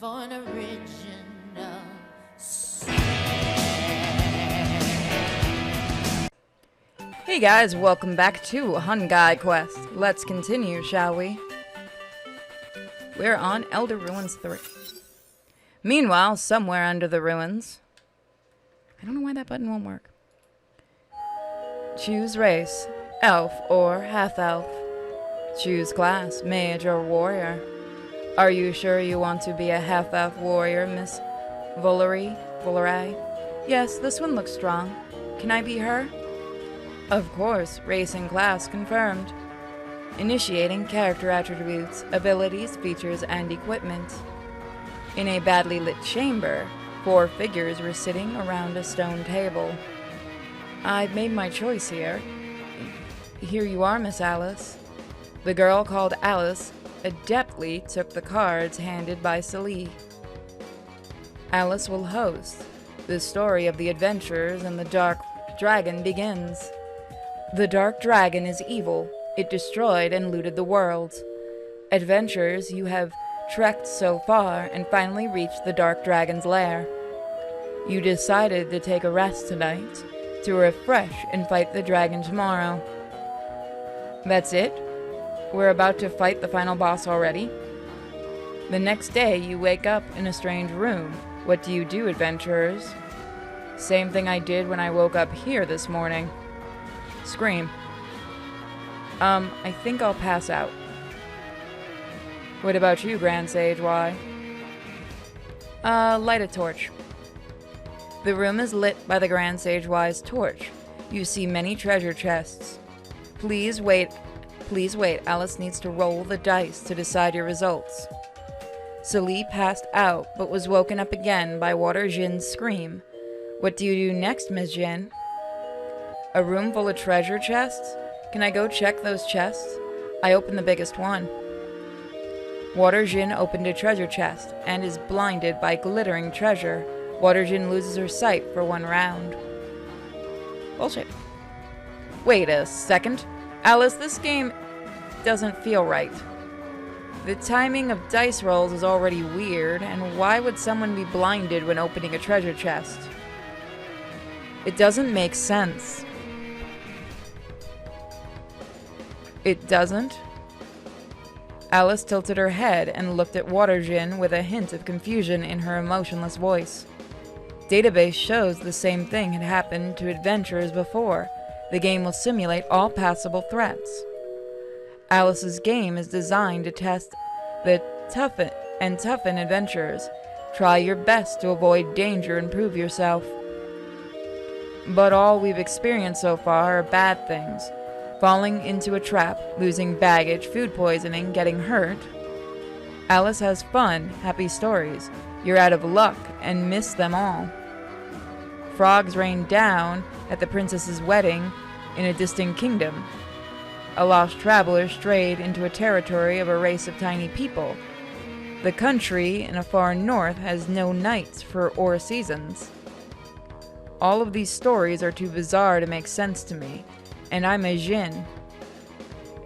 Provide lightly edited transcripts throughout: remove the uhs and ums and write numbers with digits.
for an original sound. Hey guys, welcome back to Honkai Quest. Let's continue, shall we? We're on Elder Ruins 3. Meanwhile, somewhere under the ruins... I don't know why that button won't work. Choose race, elf or half-elf. Choose class, mage or warrior. Are you sure you want to be a half-elf warrior, Miss Valerie? Yes, this one looks strong. Can I be her? Of course, race and class confirmed. Initiating character attributes, abilities, features, and equipment. In a badly lit chamber, 4 figures were sitting around a stone table. I've made my choice here. Here you are, Miss Alice. The girl called Alice adeptly took the cards handed by Celie. Alice will host. The story of the adventurers and the Dark Dragon begins. The Dark Dragon is evil. It destroyed and looted the world. Adventurers, you have trekked so far and finally reached the Dark Dragon's lair. You decided to take a rest tonight, to refresh and fight the dragon tomorrow. That's it? We're about to fight the final boss already? The next day, you wake up in a strange room. What do you do, adventurers? Same thing I did when I woke up here this morning. Scream. I think I'll pass out. What about you, Grand Sage? Why? Light a torch. The room is lit by the Grand Sage Y's torch. You see many treasure chests. Please wait. Alice needs to roll the dice to decide your results. Celie passed out, but was woken up again by Water Jin's scream. What do you do next, Miss Jin? A room full of treasure chests? Can I go check those chests? I opened the biggest one. Water Jin opened a treasure chest and is blinded by glittering treasure. Water Jin loses her sight for 1 round. Bullshit. Wait a second. Alice, this game doesn't feel right. The timing of dice rolls is already weird, and why would someone be blinded when opening a treasure chest? It doesn't make sense. It doesn't? Alice tilted her head and looked at Water Jin with a hint of confusion in her emotionless voice. Database shows the same thing had happened to adventurers before. The game will simulate all passable threats. Alice's game is designed to test the toughen adventurers. Try your best to avoid danger and prove yourself. But all we've experienced so far are bad things. Falling into a trap, losing baggage, food poisoning, getting hurt. Alice has fun, happy stories. You're out of luck and miss them all. Frogs rained down at the princess's wedding in a distant kingdom. A lost traveler strayed into a territory of a race of tiny people. The country in a far north has no nights or seasons. All of these stories are too bizarre to make sense to me, and I'm a Jin.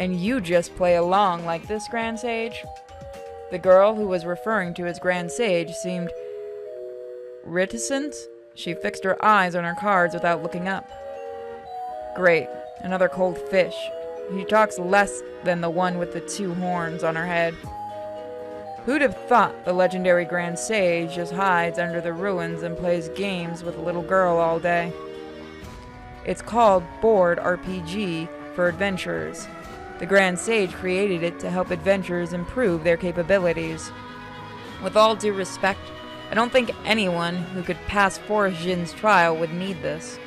And you just play along like this, Grand Sage? The girl who was referring to as Grand Sage seemed reticent. She fixed her eyes on her cards without looking up. Great, another cold fish. He talks less than the one with the 2 horns on her head. Who'd have thought the legendary Grand Sage just hides under the ruins and plays games with a little girl all day? It's called Board RPG for adventurers. The Grand Sage created it to help adventurers improve their capabilities. With all due respect, I don't think anyone who could pass Forest Jin's trial would need this.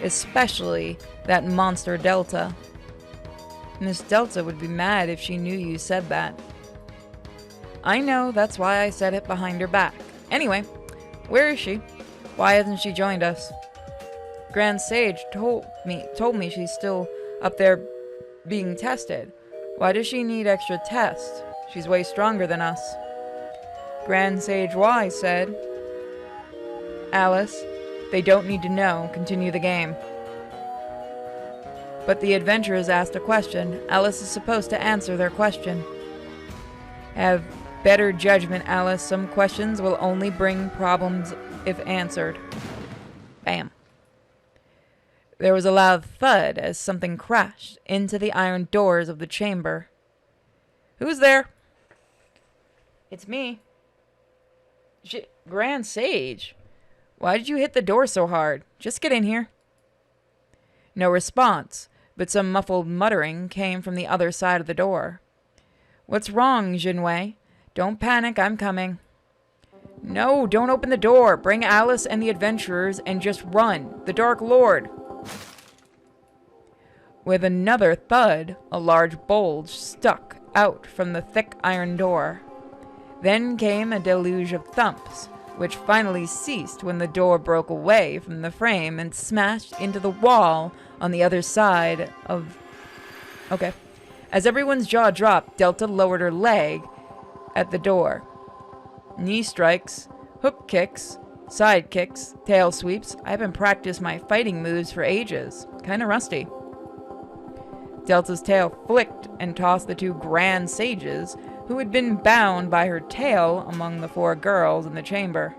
Especially that monster Delta. Miss Delta would be mad if she knew you said that. I know, that's why I said it behind her back. Anyway, where is she? Why hasn't she joined us? Grand Sage told me she's still up there being tested. Why does she need extra tests? She's way stronger than us. Grand Sage Y said, Alice, they don't need to know. Continue the game. But the adventurers asked a question. Alice is supposed to answer their question. Have Better judgment, Alice. Some questions will only bring problems if answered. Bam. There was a loud thud as something crashed into the iron doors of the chamber. Who's there? It's me. Grand Sage. Why did you hit the door so hard? Just get in here. No response, but some muffled muttering came from the other side of the door. What's wrong, Jinwei? Don't panic, I'm coming. No, don't open the door. Bring Alice and the adventurers and just run. The Dark Lord. With another thud, a large bulge stuck out from the thick iron door. Then came a deluge of thumps, which finally ceased when the door broke away from the frame and smashed into the wall on the other side of... Okay. As everyone's jaw dropped, Delta lowered her leg at the door. Knee strikes, hook kicks, side kicks, tail sweeps. I haven't practiced my fighting moves for ages. Kinda rusty. Delta's tail flicked and tossed the two Grand Sages, who had been bound by her tail among the 4 girls in the chamber.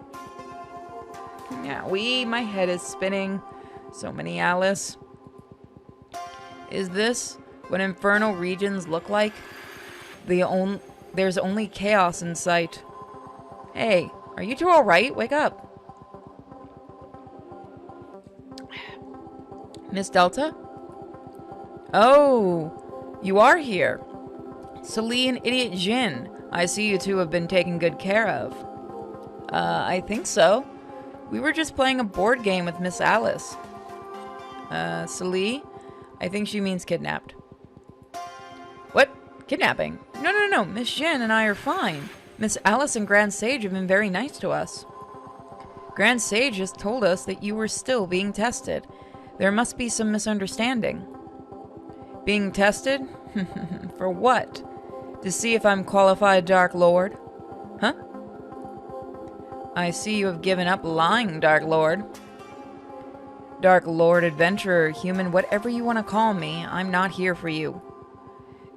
Yowee, my head is spinning. So many Alice. Is this what infernal regions look like? There's only chaos in sight. Hey, are you two alright? Wake up. Miss Delta? Oh, you are here. Celie and Idiot Jin. I see you two have been taken good care of. I think so. We were just playing a board game with Miss Alice. Celie? I think she means kidnapped. What? Kidnapping? No. Miss Jin and I are fine. Miss Alice and Grand Sage have been very nice to us. Grand Sage just told us that you were still being tested. There must be some misunderstanding. Being tested? For what? To see if I'm qualified Dark Lord? Huh? I see you have given up lying, Dark Lord. Dark Lord, adventurer, human, whatever you want to call me, I'm not here for you.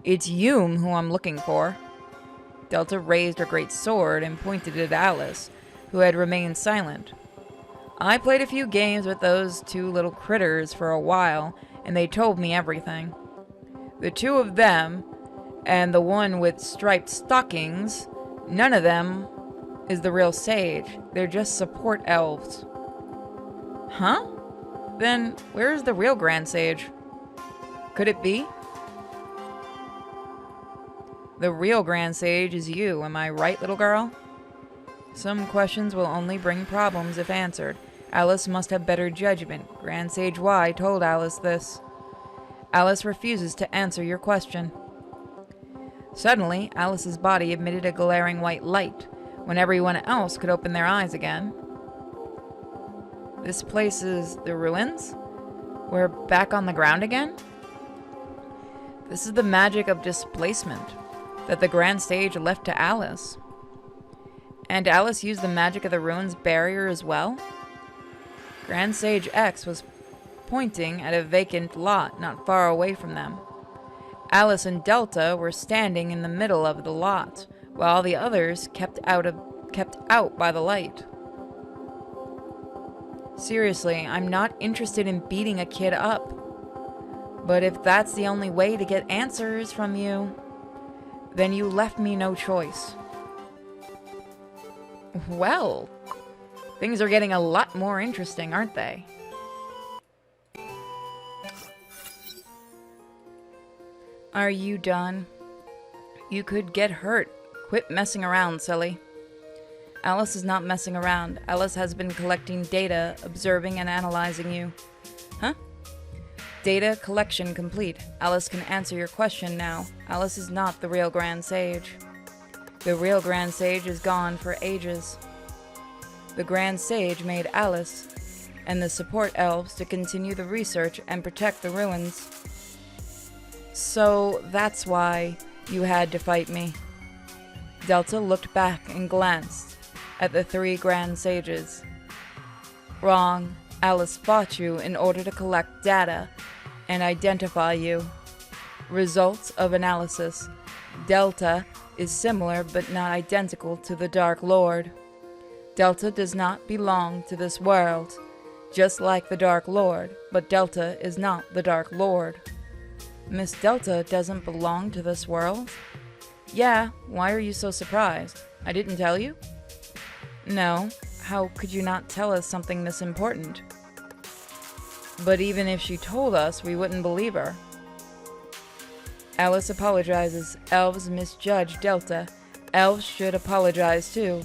It's Yum who I'm looking for. Delta raised her great sword and pointed at Alice, who had remained silent. I played a few games with those 2 little critters for a while, and they told me everything. The 2 of them, and the one with striped stockings, none of them is the real sage. They're just support elves. Huh? Then, where's the real Grand Sage? Could it be? The real Grand Sage is you, am I right, little girl? Some questions will only bring problems if answered. Alice must have better judgment. Grand Sage Y told Alice this. Alice refuses to answer your question. Suddenly, Alice's body emitted a glaring white light, when everyone else could open their eyes again. This place is the ruins? We're back on the ground again? This is the magic of displacement that the Grand Sage left to Alice. And Alice used the magic of the ruins barrier as well? Grand Sage X was pointing at a vacant lot not far away from them. Alice and Delta were standing in the middle of the lot, while the others kept out by the light. Seriously, I'm not interested in beating a kid up. But if that's the only way to get answers from you, then you left me no choice. Well, things are getting a lot more interesting, aren't they? Are you done? You could get hurt. Quit messing around, silly. Alice is not messing around. Alice has been collecting data, observing and analyzing you. Huh? Data collection complete. Alice can answer your question now. Alice is not the real Grand Sage. The real Grand Sage is gone for ages. The Grand Sage made Alice and the support elves to continue the research and protect the ruins. So that's why you had to fight me. Delta looked back and glanced at the 3 Grand Sages. Wrong. Alice fought you in order to collect data and identify you. Results of analysis. Delta is similar but not identical to the Dark Lord. Delta does not belong to this world, just like the Dark Lord, but Delta is not the Dark Lord. Miss Delta doesn't belong to this world? Yeah, why are you so surprised? I didn't tell you? No, how could you not tell us something this important? But even if she told us, we wouldn't believe her. Alice apologizes. Elves misjudge Delta. Elves should apologize too.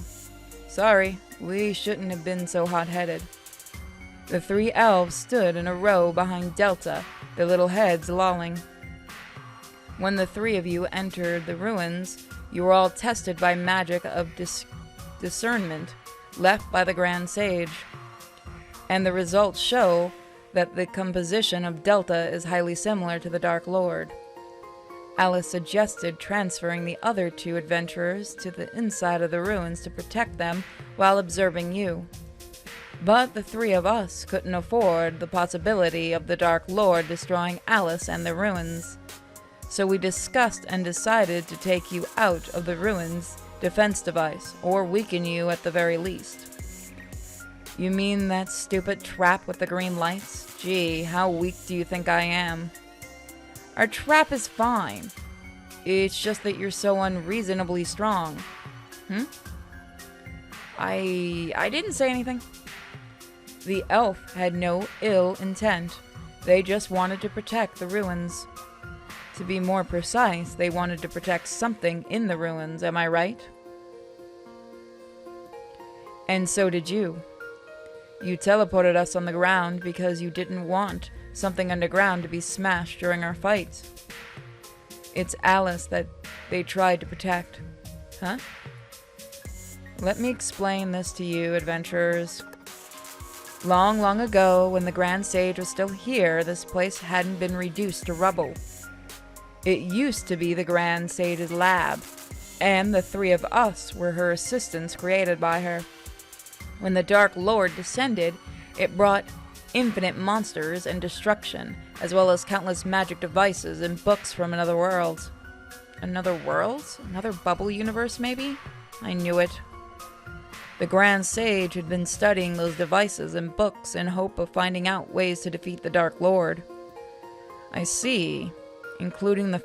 Sorry, we shouldn't have been so hot-headed. The 3 elves stood in a row behind Delta, their little heads lolling. When the 3 of you entered the ruins, you were all tested by magic of discernment left by the Grand Sage. And the results show that the composition of Delta is highly similar to the Dark Lord. Alice suggested transferring the other 2 adventurers to the inside of the ruins to protect them while observing you. But the 3 of us couldn't afford the possibility of the Dark Lord destroying Alice and the ruins. So we discussed and decided to take you out of the ruins' defense device, or weaken you at the very least. You mean that stupid trap with the green lights? Gee, how weak do you think I am? Our trap is fine. It's just that you're so unreasonably strong. I didn't say anything. The elf had no ill intent. They just wanted to protect the ruins. To be more precise, they wanted to protect something in the ruins, am I right? And so did you. You teleported us on the ground because you didn't want something underground to be smashed during our fight. It's Alice that they tried to protect. Huh? Let me explain this to you, adventurers. Long, long ago, when the Grand Sage was still here, this place hadn't been reduced to rubble. It used to be the Grand Sage's lab, and the 3 of us were her assistants created by her. When the Dark Lord descended, it brought infinite monsters and destruction, as well as countless magic devices and books from another world. Another world? Another bubble universe, maybe? I knew it. The Grand Sage had been studying those devices and books in hope of finding out ways to defeat the Dark Lord. I see. Including the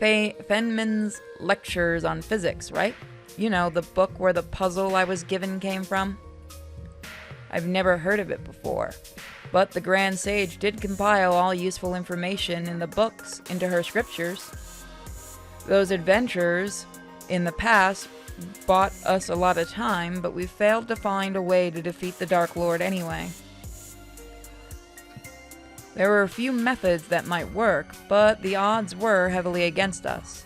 Feynman's lectures on physics, right? You know, the book where the puzzle I was given came from. I've never heard of it before, but the Grand Sage did compile all useful information in the books into her scriptures. Those adventurers in the past bought us a lot of time, but we failed to find a way to defeat the Dark Lord anyway. There were a few methods that might work, but the odds were heavily against us,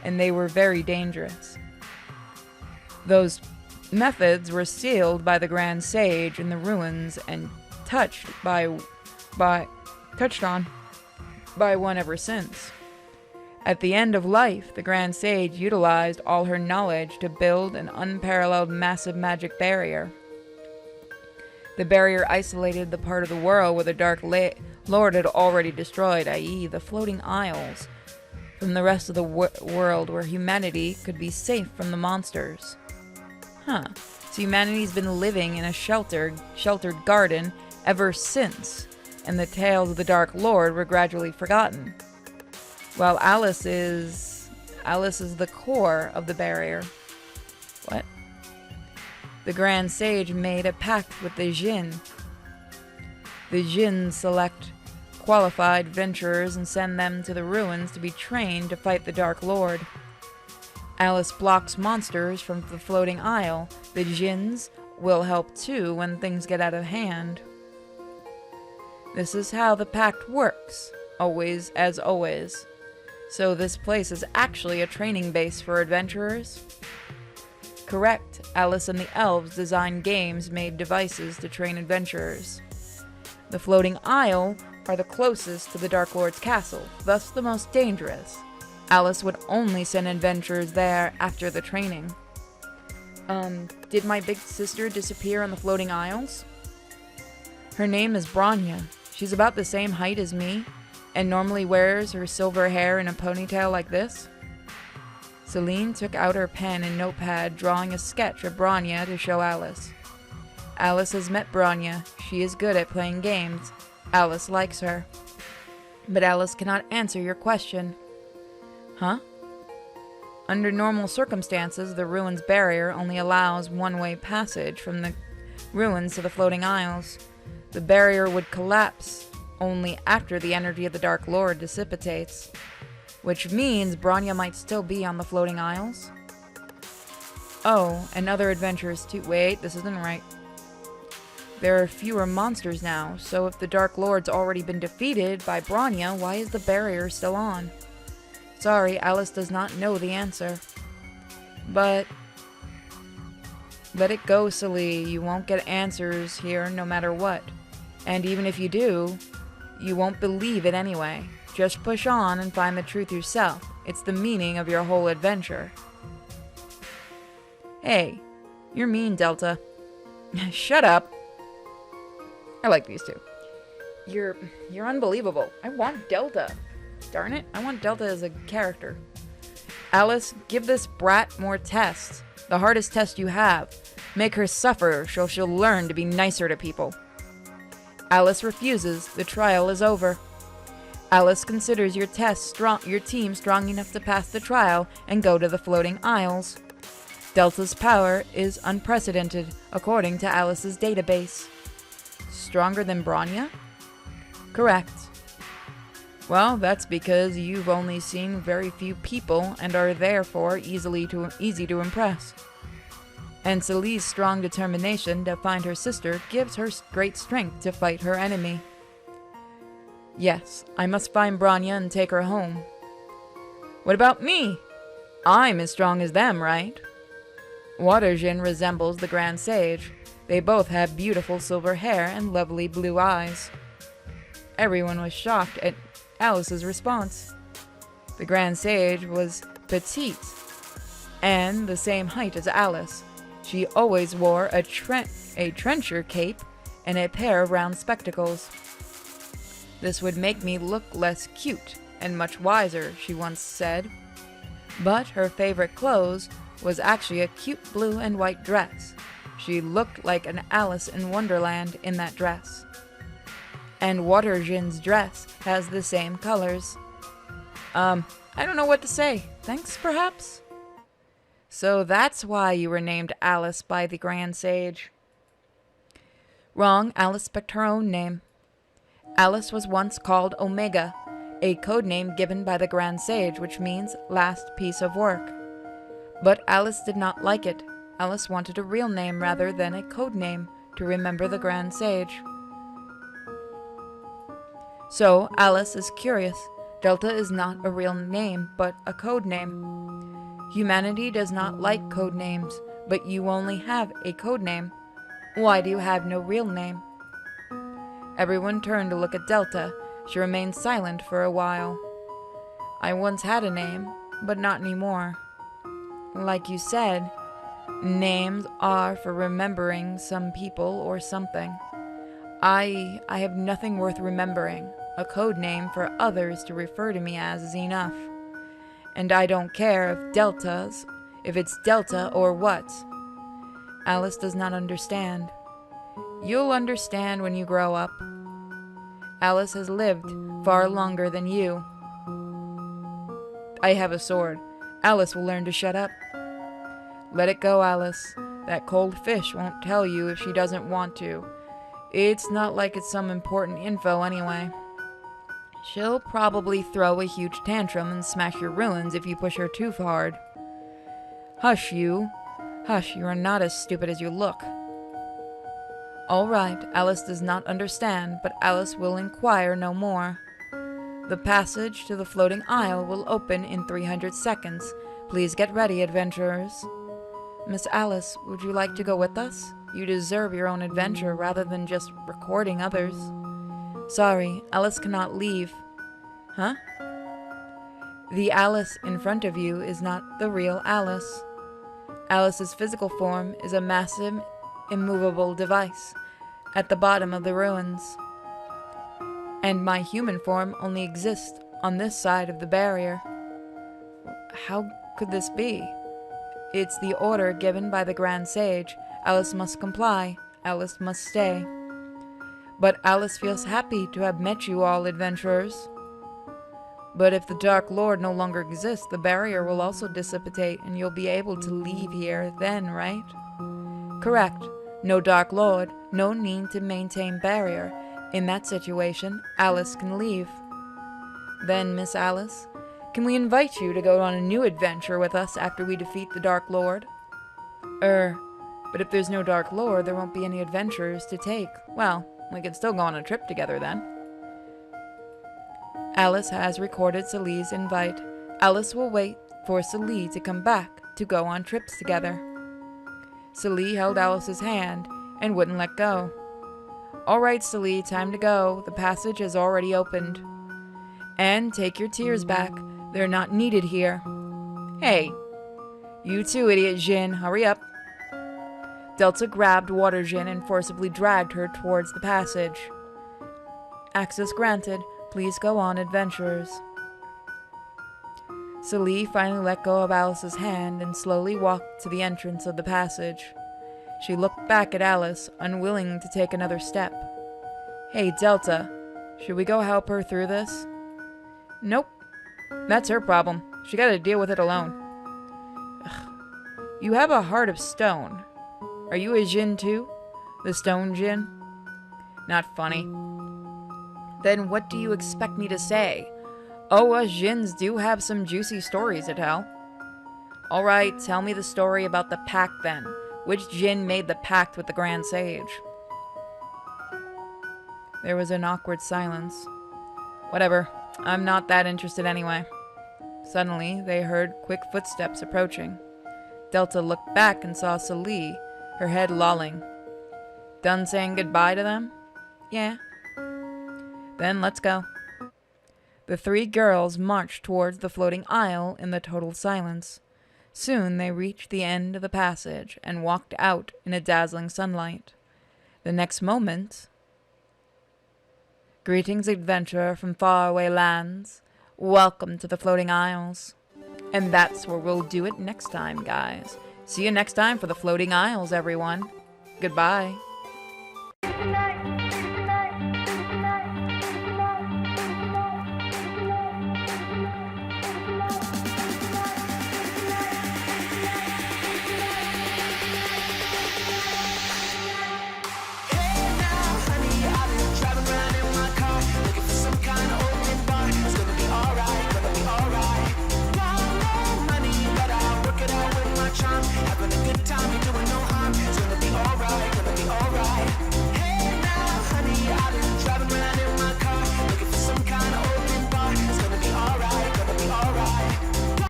and they were very dangerous. Those methods were sealed by the Grand Sage in the ruins and touched on by one ever since. At the end of life, the Grand Sage utilized all her knowledge to build an unparalleled massive magic barrier. The barrier isolated the part of the world where the Dark Lord had already destroyed, i.e. the floating isles, from the rest of the world where humanity could be safe from the monsters. Huh. So humanity's been living in a sheltered garden ever since, and the tales of the Dark Lord were gradually forgotten. While Alice is the core of the barrier. What? The Grand Sage made a pact with the Jinn. The Jinn select qualified adventurers and send them to the ruins to be trained to fight the Dark Lord. Alice blocks monsters from the floating isle. The Jinns will help too when things get out of hand. This is how the pact works, always as always. So this place is actually a training base for adventurers? Correct. Alice and the elves designed games, made devices to train adventurers. The floating isle are the closest to the Dark Lord's castle, thus the most dangerous. Alice would only send adventurers there after the training. Did my big sister disappear on the floating isles? Her name is Branya. She's about the same height as me, and normally wears her silver hair in a ponytail like this. Celine took out her pen and notepad, drawing a sketch of Bronya to show Alice. Alice has met Bronya. She is good at playing games. Alice likes her. But Alice cannot answer your question. Huh? Under normal circumstances, the ruins barrier only allows one-way passage from the ruins to the floating isles. The barrier would collapse only after the energy of the Dark Lord dissipates, which means Bronya might still be on the floating isles. Oh, and other adventures too. Wait, this isn't right. There are fewer monsters now, so if the Dark Lord's already been defeated by Bronya, why is the barrier still on? Sorry, Alice does not know the answer. But let it go, Celie. You won't get answers here no matter what. And even if you do, you won't believe it anyway. Just push on and find the truth yourself. It's the meaning of your whole adventure. Hey, you're mean, Delta. Shut up. I like these two. You're unbelievable. I want Delta. Darn it, I want Delta as a character. Alice, give this brat more tests. The hardest test you have. Make her suffer so she'll learn to be nicer to people. Alice refuses. The trial is over. Alice considers your team strong enough to pass the trial and go to the floating isles. Delta's power is unprecedented, according to Alice's database. Stronger than Bronya? Correct. Well, that's because you've only seen very few people and are therefore easy to impress. And Celie's strong determination to find her sister gives her great strength to fight her enemy. Yes, I must find Bronya and take her home. What about me? I'm as strong as them, right? Waterjin resembles the Grand Sage. They both have beautiful silver hair and lovely blue eyes. Everyone was shocked at Alice's response. The Grand Sage was petite and the same height as Alice. She always wore a trencher cape and a pair of round spectacles. This would make me look less cute and much wiser, she once said. But her favorite clothes was actually a cute blue and white dress. She looked like an Alice in Wonderland in that dress. And Waterjin's dress has the same colors. I don't know what to say. Thanks, perhaps? So that's why you were named Alice by the Grand Sage. Wrong, Alice picked her own name. Alice was once called Omega, a codename given by the Grand Sage, which means last piece of work. But Alice did not like it. Alice wanted a real name rather than a codename to remember the Grand Sage. So Alice is curious. Delta is not a real name, but a codename. Humanity does not like codenames, but you only have a codename. Why do you have no real name? Everyone turned to look at Delta. She remained silent for a while. I once had a name, but not anymore. Like you said, names are for remembering some people or something. I have nothing worth remembering. A code name for others to refer to me as is enough. And I don't care if it's Delta or what. Alice does not understand. You'll understand when you grow up. Alice has lived far longer than you. I have a sword. Alice will learn to shut up. Let it go, Alice. That cold fish won't tell you if she doesn't want to. It's not like it's some important info anyway. She'll probably throw a huge tantrum and smash your ruins if you push her too hard. Hush, you. Hush, you are not as stupid as you look. All right, Alice does not understand, but Alice will inquire no more. The passage to the floating isle will open in 300 seconds. Please get ready, adventurers. Miss Alice, would you like to go with us? You deserve your own adventure rather than just recording others. Sorry, Alice cannot leave. Huh? The Alice in front of you is not the real Alice. Alice's physical form is a massive, immovable device at the bottom of the ruins. And my human form only exists on this side of the barrier. How could this be? It's the order given by the Grand Sage. Alice must comply. Alice must stay. But Alice feels happy to have met you all, adventurers. But if the Dark Lord no longer exists, the barrier will also dissipate, and you'll be able to leave here then, right? Correct. No Dark Lord, no need to maintain barrier. In that situation, Alice can leave. Then, Miss Alice, can we invite you to go on a new adventure with us after we defeat the Dark Lord? But if there's no Dark Lord, there won't be any adventures to take. Well, we can still go on a trip together then. Alice has recorded Celi's invite. Alice will wait for Celi to come back to go on trips together. Celi held Alice's hand and wouldn't let go. All right, Celi, time to go. The passage has already opened. And take your tears back. They're not needed here. Hey, you too, idiot Jin. Hurry up. Delta grabbed Water Jin and forcibly dragged her towards the passage. Access granted. Please go on, adventurers. Celi finally let go of Alice's hand and slowly walked to the entrance of the passage. She looked back at Alice, unwilling to take another step. Hey, Delta, should we go help her through this? Nope. That's her problem. She gotta deal with it alone. Ugh. You have a heart of stone. Are you a Jin too? The stone Jin? Not funny. Then what do you expect me to say? Oh, us Jins do have some juicy stories to tell. Alright, tell me the story about the pact then. Which Jin made the pact with the Grand Sage? There was an awkward silence. Whatever, I'm not that interested anyway. Suddenly, they heard quick footsteps approaching. Delta looked back and saw Celi, her head lolling. Done saying goodbye to them? Yeah. Then let's go. The three girls marched towards the floating aisle in the total silence. Soon they reached the end of the passage and walked out in a dazzling sunlight. The next moment... Greetings, adventurer from faraway lands. Welcome to the floating aisles. And that's where we'll do it next time, guys. See you next time for the floating aisles, everyone. Goodbye.